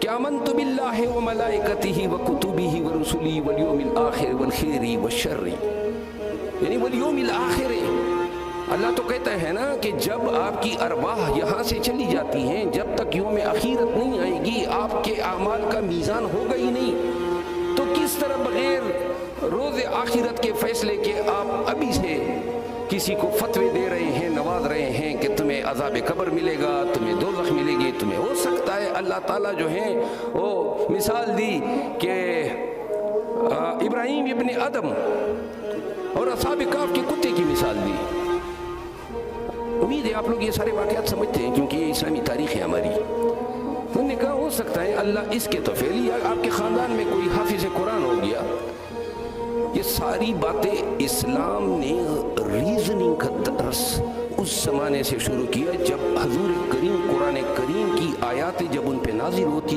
کہ آمنت باللہ و ملائکتہ و کتبہ و رسلہ والیوم الآخر والخیر والشر، یعنی والیوم الآخر۔ اللہ تو کہتا ہے نا کہ جب آپ کی ارواح یہاں سے چلی جاتی ہیں، جب تک یوم اخیرت نہیں آئے گی، آپ کے اعمال کا میزان ہوگا ہی نہیں، تو کس طرح بغیر روز آخرت کے فیصلے کے آپ ابھی سے کسی کو فتوے دے رہے ہیں، نواز رہے ہیں کہ تمہیں عذاب قبر ملے گا، تمہیں دوزخ ملے گی؟ تمہیں ہو سکتا ہے اللہ تعالیٰ جو ہیں وہ مثال دی کہ ابراہیم ابن ادم اور اصحاب کہف کے کتے کی مثال دی۔ امید ہے آپ لوگ یہ سارے واقعات سمجھتے ہیں کیونکہ یہ اسلامی تاریخ ہے ہماری۔ انہوں نے کہا ہو سکتا ہے اللہ اس کے توفیل، یا آپ کے خاندان میں کوئی حافظ قرآن ہو گیا۔ یہ ساری باتیں اسلام نے ریزننگ کا درس اس زمانے سے شروع کیا جب حضور کریم قرآن کریم کی آیات جب ان پہ نازل ہوتی